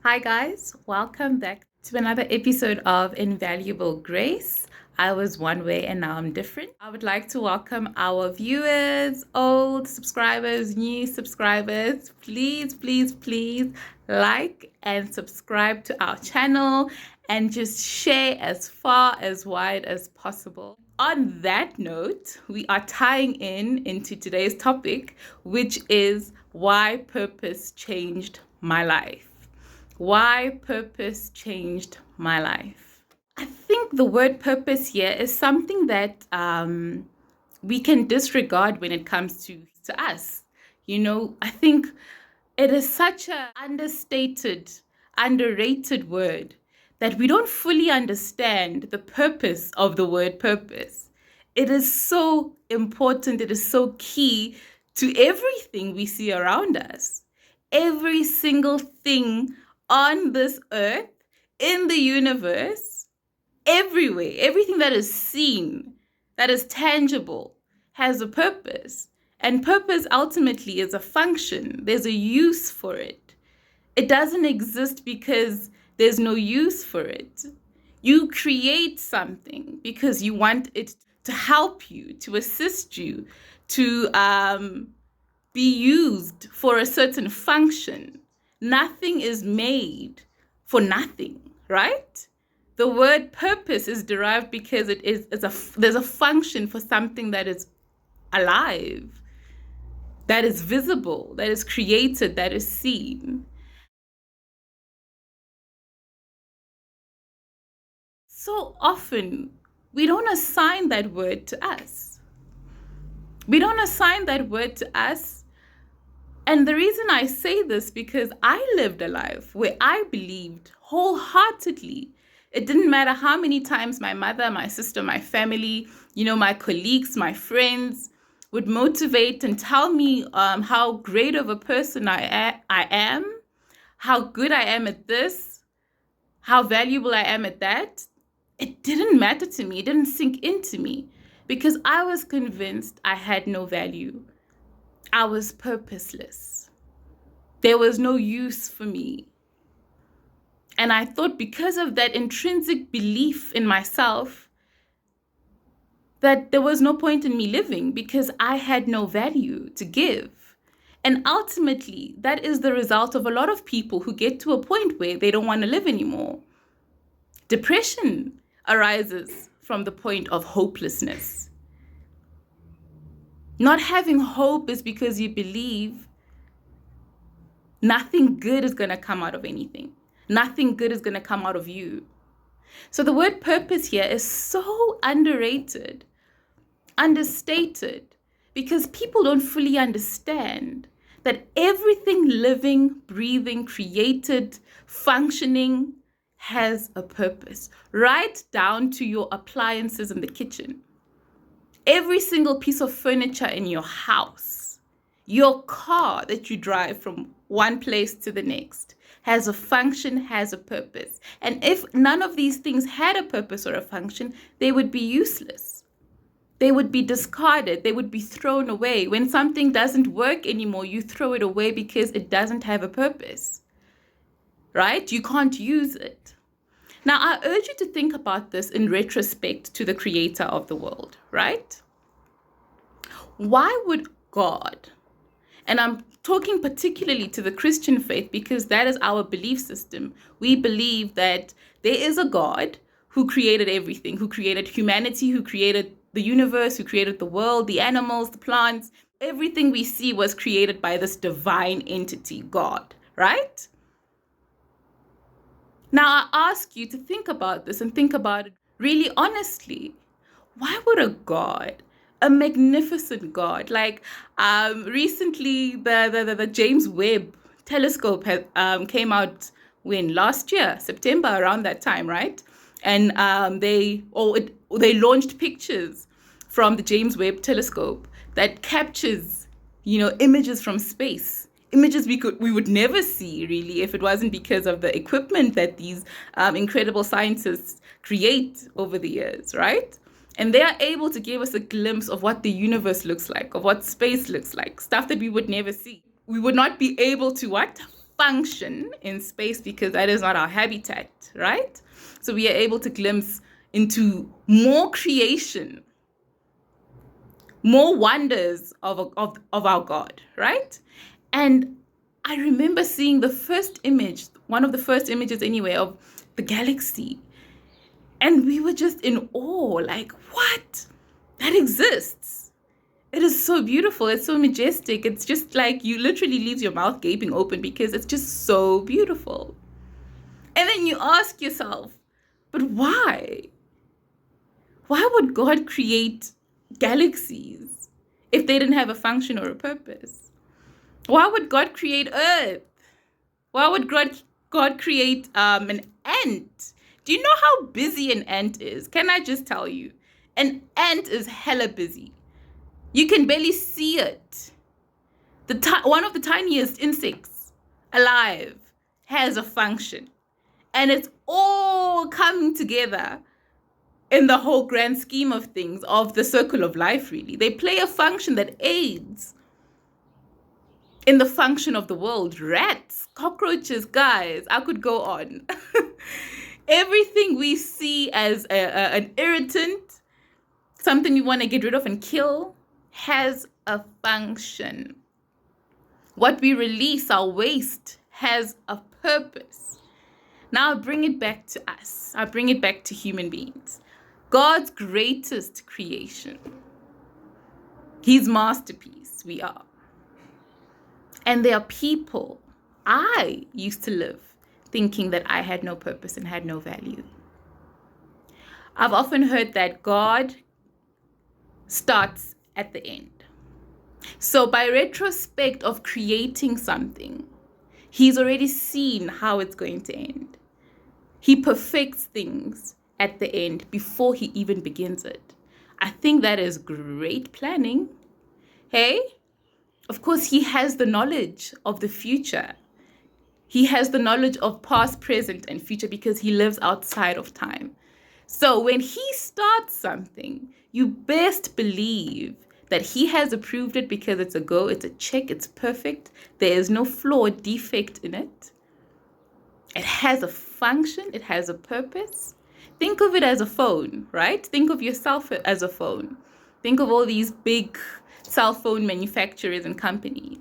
Hi, guys. Welcome back to another episode of Invaluable Grace. I was one way and now I'm different. I would like to welcome our viewers, old subscribers, new subscribers. Please like and subscribe to our channel and just share as far as wide as possible. On that note, we are tying into today's topic, which is why purpose changed my life. Why purpose changed my life. I think the word purpose here is something that we can disregard when it comes to us. I think it is such an understated, underrated word that we don't fully understand the purpose of the word purpose. It is so important, it is so key to everything we see around us. Every single thing on this earth, in the universe, everywhere, everything that is seen, that is tangible, has a purpose. And purpose ultimately is a function. There's a use for it. It doesn't exist because there's no use for it. You create something because you want it to help you, to assist you, to be used for a certain function. Nothing is made for nothing, right? The word purpose is derived because there's a function for something that is alive, that is visible, that is created, that is seen. So often, we don't assign that word to us. We don't assign that word to us. And the reason I say this because I lived a life where I believed wholeheartedly. It didn't matter how many times my mother, my sister, my family, my colleagues, my friends would motivate and tell me how great of a person I am, how good I am at this, how valuable I am at that. It didn't matter to me. It didn't sink into me because I was convinced I had no value. I was purposeless. There was no use for me. And I thought because of that intrinsic belief in myself, that there was no point in me living because I had no value to give. And ultimately, that is the result of a lot of people who get to a point where they don't want to live anymore. Depression arises from the point of hopelessness. Not having hope is because you believe nothing good is going to come out of anything. Nothing good is going to come out of you. So the word purpose here is so underrated, understated, because people don't fully understand that everything living, breathing, created, functioning has a purpose, right down to your appliances in the kitchen. Every single piece of furniture in your house, your car that you drive from one place to the next, has a function, has a purpose. And if none of these things had a purpose or a function, they would be useless. They would be discarded. They would be thrown away. When something doesn't work anymore, you throw it away because it doesn't have a purpose, right? You can't use it. Now, I urge you to think about this in retrospect to the creator of the world, right? Why would God, and I'm talking particularly to the Christian faith because that is our belief system. We believe that there is a God who created everything, who created humanity, who created the universe, who created the world, the animals, the plants. Everything we see was created by this divine entity, God, right? Now, I ask you to think about this and think about it really honestly. Why would a God, a magnificent God, like recently the James Webb telescope came out when last year, September, around that time, right? And they launched pictures from the James Webb telescope that captures, images from space. Images we would never see really if it wasn't because of the equipment that these incredible scientists create over the years, right? And they are able to give us a glimpse of what the universe looks like, of what space looks like, stuff that we would never see. We would not be able to what? function in space because that is not our habitat, right? So we are able to glimpse into more creation, more wonders of our God, right? And I remember seeing the first image, one of the first images anyway, of the galaxy. And we were just in awe, like, what? That exists. It is so beautiful. It's so majestic. It's just like you literally leave your mouth gaping open because it's just so beautiful. And then you ask yourself, but why? Why would God create galaxies if they didn't have a function or a purpose? Why would God create Earth? Why would God create an ant? Do you know how busy an ant is? Can I just tell you? An ant is hella busy. You can barely see it. One of the tiniest insects alive has a function. And it's all coming together in the whole grand scheme of things, of the circle of life, really. They play a function that aids in the function of the world. Rats, cockroaches, guys, I could go on. Everything we see as an irritant, something we want to get rid of and kill, has a function. What we release, our waste, has a purpose. Now I bring it back to us. I bring it back to human beings. God's greatest creation. His masterpiece, we are. And there are people, I used to live thinking that I had no purpose and had no value. I've often heard that God starts at the end. So by retrospect of creating something, he's already seen how it's going to end. He perfects things at the end before he even begins it. I think that is great planning. Hey? Of course, he has the knowledge of the future. He has the knowledge of past, present, and future because he lives outside of time. So when he starts something, you best believe that he has approved it because it's a go, it's a check, it's perfect. There is no flaw or defect in it. It has a function, it has a purpose. Think of it as a phone, right? Think of yourself as a phone. Think of all these big cell phone manufacturers and companies.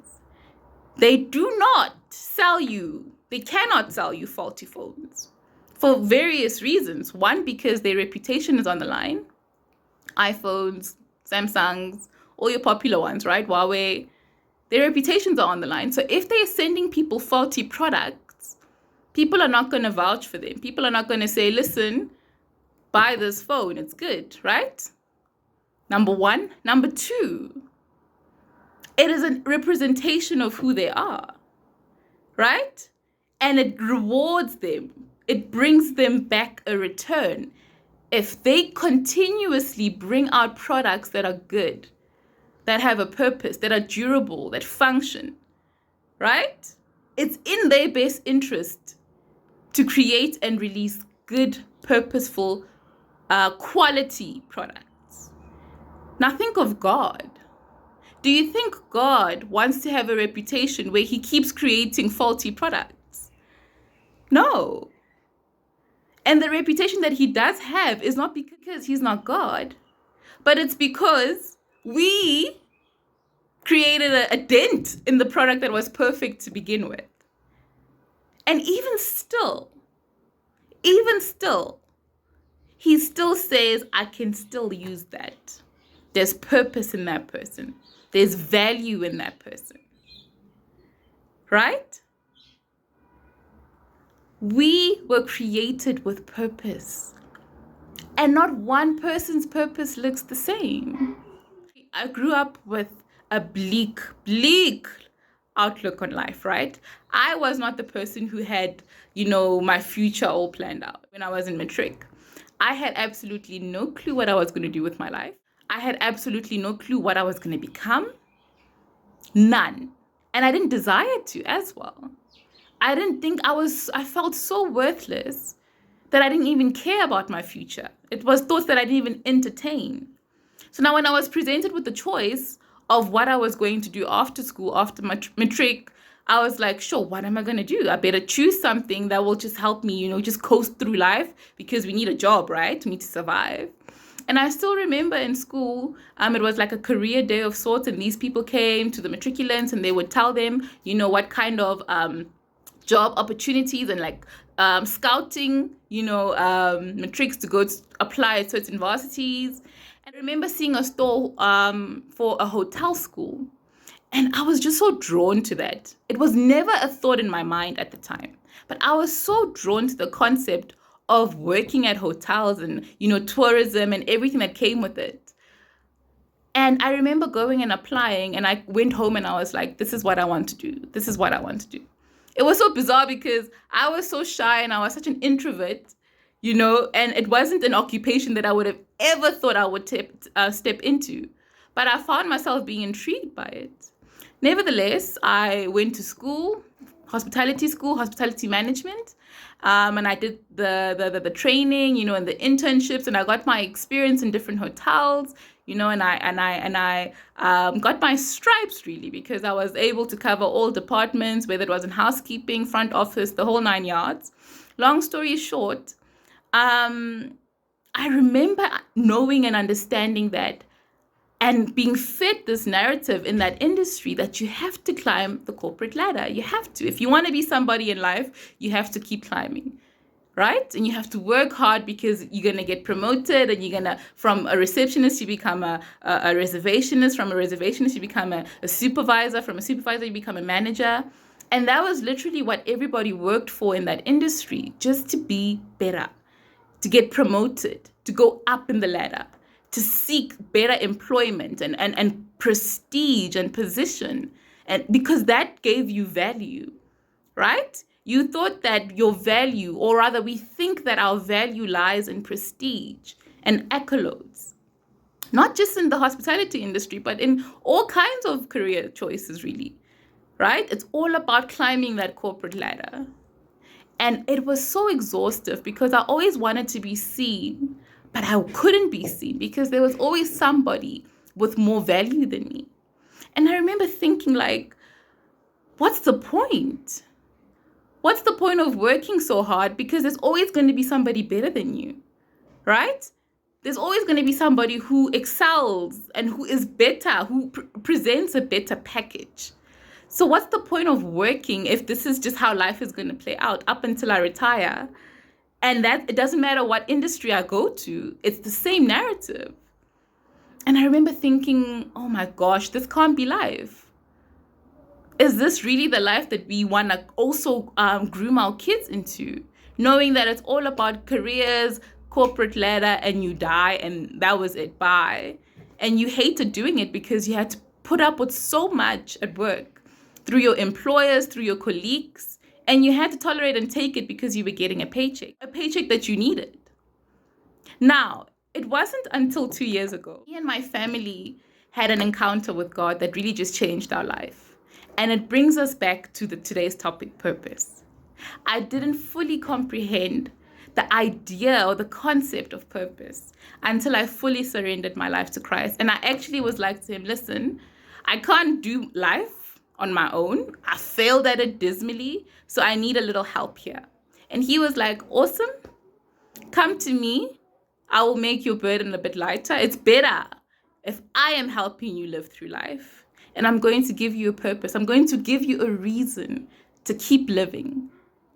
They do not sell you, they cannot sell you faulty phones for various reasons. One, because their reputation is on the line. iPhones, Samsungs, all your popular ones, right? Huawei, their reputations are on the line. So if they're sending people faulty products, people are not going to vouch for them. People are not going to say, listen, buy this phone, it's good, right? Number one. Number two, it is a representation of who they are, right? And it rewards them. It brings them back a return. If they continuously bring out products that are good, that have a purpose, that are durable, that function, right? It's in their best interest to create and release good, purposeful, quality products. Now think of God. Do you think God wants to have a reputation where he keeps creating faulty products? No. And the reputation that he does have is not because he's not God, but it's because we created a dent in the product that was perfect to begin with. And even still, he still says, I can still use that. There's purpose in that person. There's value in that person. Right? We were created with purpose. And not one person's purpose looks the same. I grew up with a bleak outlook on life, right? I was not the person who had, my future all planned out when I was in matric. I had absolutely no clue what I was going to do with my life. I had absolutely no clue what I was going to become. None. And I didn't desire to as well. I didn't think I felt so worthless that I didn't even care about my future. It was thoughts that I didn't even entertain. So now when I was presented with the choice of what I was going to do after school, after my matric, I was like, sure, what am I going to do? I better choose something that will just help me, just coast through life, because we need a job, right? We need to survive. And I still remember in school, it was like a career day of sorts, and these people came to the matriculants and they would tell them, what kind of job opportunities and like scouting, matrics to go to apply at certain varsities. And I remember seeing a store for a hotel school. And I was just so drawn to that. It was never a thought in my mind at the time, but I was so drawn to the concept of working at hotels and, tourism and everything that came with it. And I remember going and applying, and I went home and I was like, this is what I want to do. This is what I want to do. It was so bizarre because I was so shy and I was such an introvert, and it wasn't an occupation that I would have ever thought I would step into. But I found myself being intrigued by it. Nevertheless, I went to school, hospitality management, and I did the training, and the internships, and I got my experience in different hotels, and I got my stripes really, because I was able to cover all departments, whether it was in housekeeping, front office, the whole 9 yards. Long story short, I remember knowing and understanding that, and being fed this narrative in that industry, that you have to climb the corporate ladder. You have to. If you want to be somebody in life, you have to keep climbing, right? And you have to work hard, because you're going to get promoted, and you're going to, from a receptionist, you become a reservationist. From a reservationist, you become a supervisor. From a supervisor, you become a manager. And that was literally what everybody worked for in that industry, just to be better, to get promoted, to go up in the ladder, to seek better employment and prestige and position. And because that gave you value, right? You thought that your value, or rather we think that our value lies in prestige and accolades, not just in the hospitality industry, but in all kinds of career choices, really, right? It's all about climbing that corporate ladder. And it was so exhaustive, because I always wanted to be seen, but I couldn't be seen because there was always somebody with more value than me. And I remember thinking, like, what's the point? What's the point of working so hard? Because there's always going to be somebody better than you, right? There's always going to be somebody who excels and who is better, who presents a better package. So what's the point of working if this is just how life is going to play out up until I retire? And that it doesn't matter what industry I go to, it's the same narrative. And I remember thinking, oh my gosh, this can't be life. Is this really the life that we want to also groom our kids into? Knowing that it's all about careers, corporate ladder, and you die, and that was it, bye. And you hated doing it because you had to put up with so much at work, through your employers, through your colleagues, and you had to tolerate and take it because you were getting a paycheck that you needed. Now, it wasn't until 2 years ago, me and my family had an encounter with God that really just changed our life. And it brings us back to today's topic, purpose. I didn't fully comprehend the idea or the concept of purpose until I fully surrendered my life to Christ. And I actually was like to him, listen, I can't do life on my own. I failed at it dismally, so I need a little help here. And he was like, awesome, come to me. I will make your burden a bit lighter. It's better if I am helping you live through life. And I'm going to give you a purpose. I'm going to give you a reason to keep living,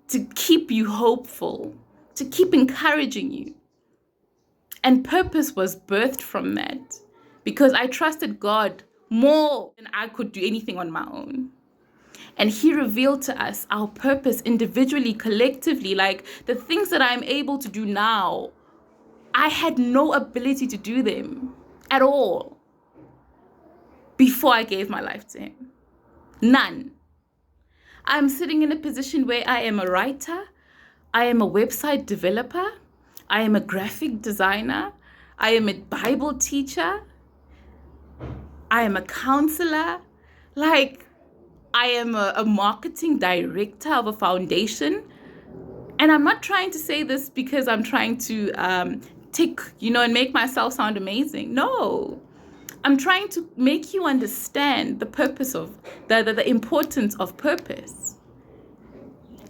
to keep you hopeful, to keep encouraging you. And purpose was birthed from that because I trusted God more than I could do anything on my own. And he revealed to us our purpose individually, collectively, like the things that I'm able to do now. I had no ability to do them at all before I gave my life to him. None. I'm sitting in a position where I am a writer, I am a website developer, I am a graphic designer, I am a Bible teacher, I am a counselor, like I am a marketing director of a foundation. And I'm not trying to say this because I'm trying to tick, and make myself sound amazing. No, I'm trying to make you understand the purpose of, the importance of purpose.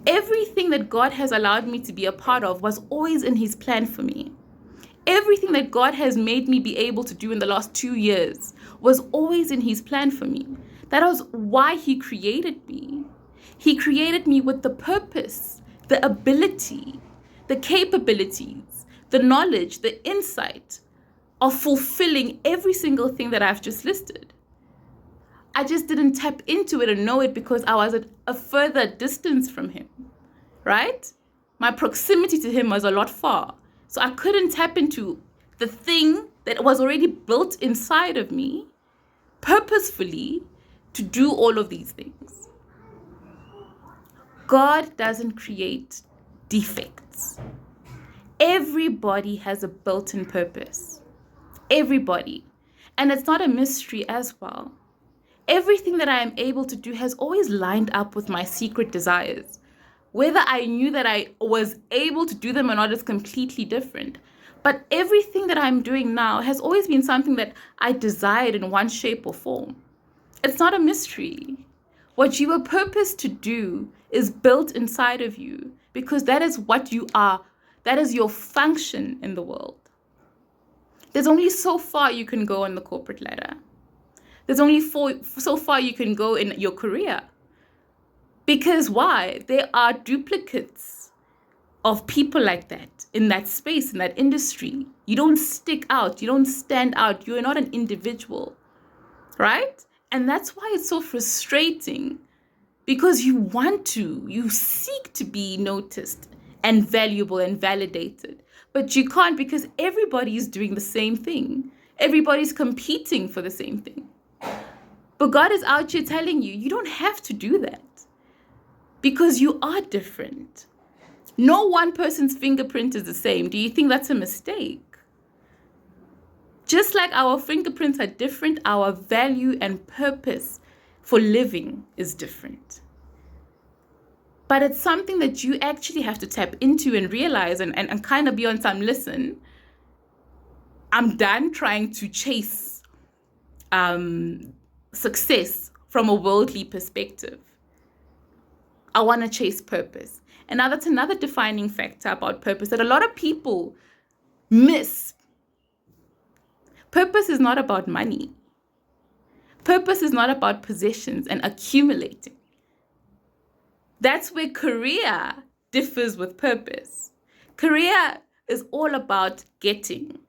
Everything that God has allowed me to be a part of was always in his plan for me. Everything that God has made me be able to do in the last 2 years was always in his plan for me. That was why he created me. He created me with the purpose, the ability, the capabilities, the knowledge, the insight of fulfilling every single thing that I've just listed. I just didn't tap into it and know it because I was at a further distance from him, right? My proximity to him was a lot far. So I couldn't tap into the thing that was already built inside of me purposefully to do all of these things. God doesn't create defects. Everybody has a built-in purpose. Everybody. And it's not a mystery as well. Everything that I am able to do has always lined up with my secret desires. Whether I knew that I was able to do them or not is completely different. But everything that I'm doing now has always been something that I desired in one shape or form. It's not a mystery. What you were purposed to do is built inside of you because that is what you are. That is your function in the world. There's only so far you can go on the corporate ladder. There's only so far you can go in your career. Because why? There are duplicates of people like that in that space, in that industry. You don't stick out. You don't stand out. You're not an individual, right? And that's why it's so frustrating because you seek to be noticed and valuable and validated. But you can't because everybody is doing the same thing. Everybody's competing for the same thing. But God is out here telling you, you don't have to do that because you are different. No one person's fingerprint is the same. Do you think that's a mistake? Just like our fingerprints are different, our value and purpose for living is different. But it's something that you actually have to tap into and realize and kind of be on some listen. I'm done trying to chase success from a worldly perspective. I want to chase purpose. And now that's another defining factor about purpose that a lot of people miss. Purpose is not about money. Purpose is not about possessions and accumulating. That's where career differs with purpose. Career is all about getting,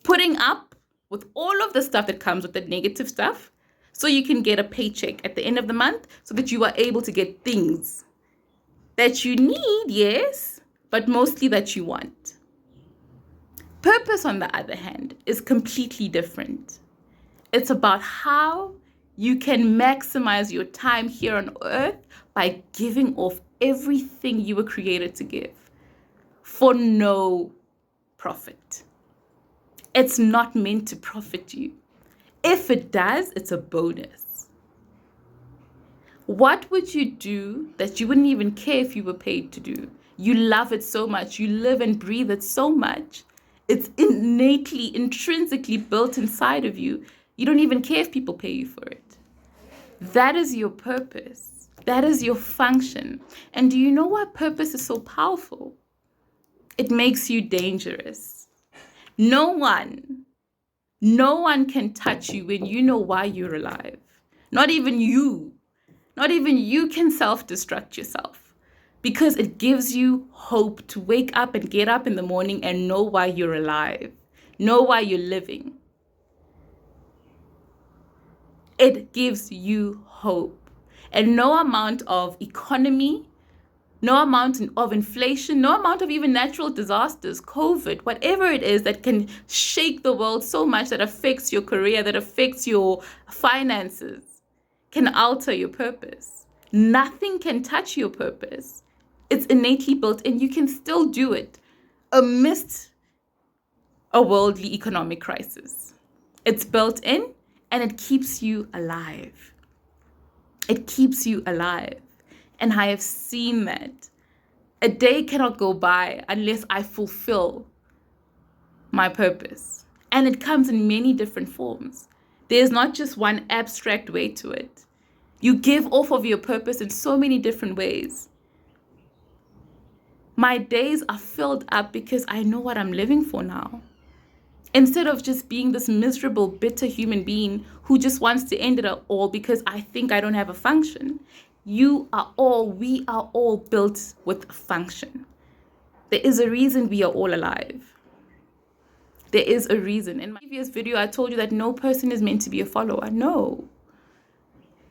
putting up with all of the stuff that comes with the negative stuff so you can get a paycheck at the end of the month so that you are able to get things that you need, yes, but mostly that you want. Purpose, on the other hand, is completely different. It's about how you can maximize your time here on earth by giving off everything you were created to give for no profit. It's not meant to profit you. If it does, it's a bonus. What would you do that you wouldn't even care if you were paid to do? You love it so much. You live and breathe it so much. It's innately, intrinsically built inside of you. You don't even care if people pay you for it. That is your purpose. That is your function. And do you know why purpose is so powerful? It makes you dangerous. No one can touch you when you know why you're alive. Not even you. Not even you can self-destruct yourself because it gives you hope to wake up and get up in the morning and know why you're alive. Know why you're living. It gives you hope. And no amount of economy, no amount of inflation, no amount of even natural disasters, COVID, whatever it is that can shake the world so much that affects your career, that affects your finances, can alter your purpose. Nothing can touch your purpose. It's innately built in. You can still do it amidst a worldly economic crisis. It's built in and it keeps you alive. It keeps you alive. And I have seen that. A day cannot go by unless I fulfill my purpose. And it comes in many different forms. There's not just one abstract way to it. You give off of your purpose in so many different ways. My days are filled up because I know what I'm living for now. Instead of just being this miserable, bitter human being who just wants to end it all because I think I don't have a function. We are all built with a function. There is a reason we are all alive. There is a reason. In my previous video, I told you that no person is meant to be a follower. No.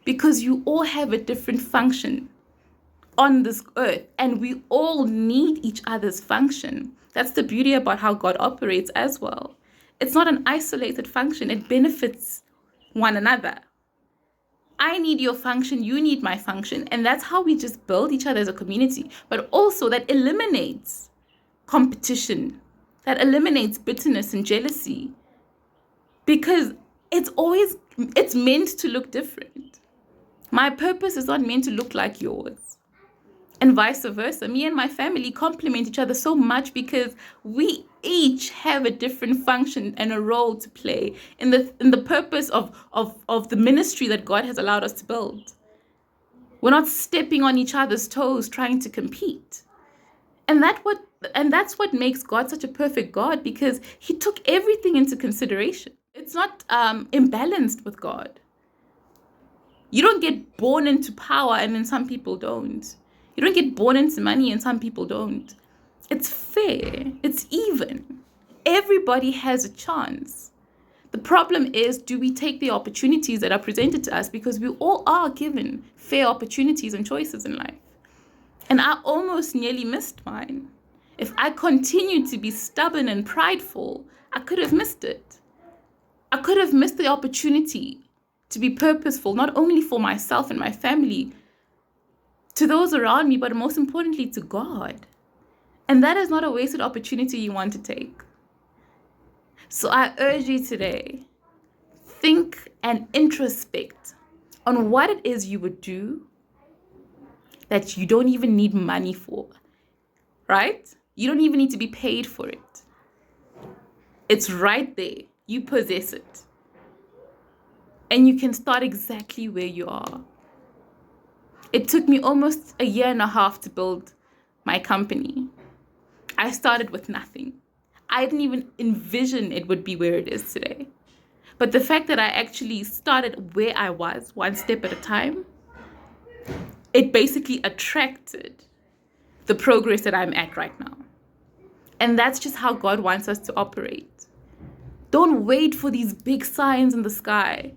Because you all have a different function on this earth, and we all need each other's function. That's the beauty about how God operates as well. It's not an isolated function. It benefits one another. I need your function, you need my function, and that's how we just build each other as a community. But also that eliminates competition, that eliminates bitterness and jealousy, because it's meant to look different. My purpose is not meant to look like yours, and vice versa. Me and my family complement each other so much because we each have a different function and a role to play in the purpose of the ministry that God has allowed us to build. We're not stepping on each other's toes trying to compete. And that's what makes God such a perfect God, because he took everything into consideration. It's not imbalanced with God. You don't get born into power and then some people don't. You don't get born into money and some people don't. It's fair. It's even. Everybody has a chance. The problem is, do we take the opportunities that are presented to us? Because we all are given fair opportunities and choices in life. And I almost nearly missed mine. If I continued to be stubborn and prideful, I could have missed it. I could have missed the opportunity to be purposeful, not only for myself and my family, to those around me, but most importantly to God. And that is not a wasted opportunity you want to take. So I urge you today, think and introspect on what it is you would do that you don't even need money for, right? You don't even need to be paid for it. It's right there. You possess it. And you can start exactly where you are. It took me almost a year and a half to build my company. I started with nothing. I didn't even envision it would be where it is today. But the fact that I actually started where I was, one step at a time, it basically attracted the progress that I'm at right now. And that's just how God wants us to operate. Don't wait for these big signs in the sky.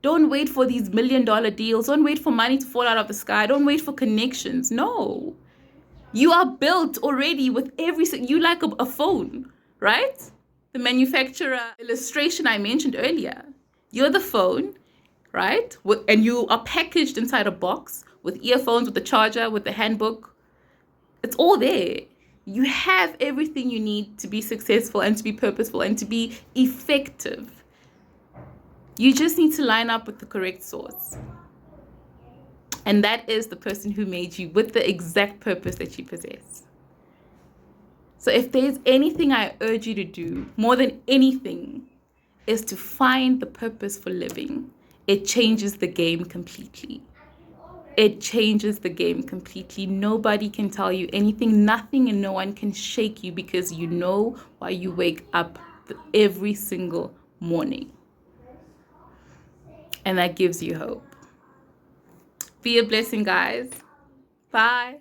Don't wait for these $1 million deals. Don't wait for money to fall out of the sky. Don't wait for connections. No. You are built already with you like a phone, right? The manufacturer illustration I mentioned earlier. You're the phone, right? And you are packaged inside a box with earphones, with the charger, with the handbook. It's all there. You have everything you need to be successful and to be purposeful and to be effective. You just need to line up with the correct source. And that is the person who made you with the exact purpose that you possess. So if there's anything I urge you to do, more than anything, is to find the purpose for living. It changes the game completely. It changes the game completely. Nobody can tell you anything, nothing, and no one can shake you, because you know why you wake up every single morning. And that gives you hope. Be a blessing, guys. Bye.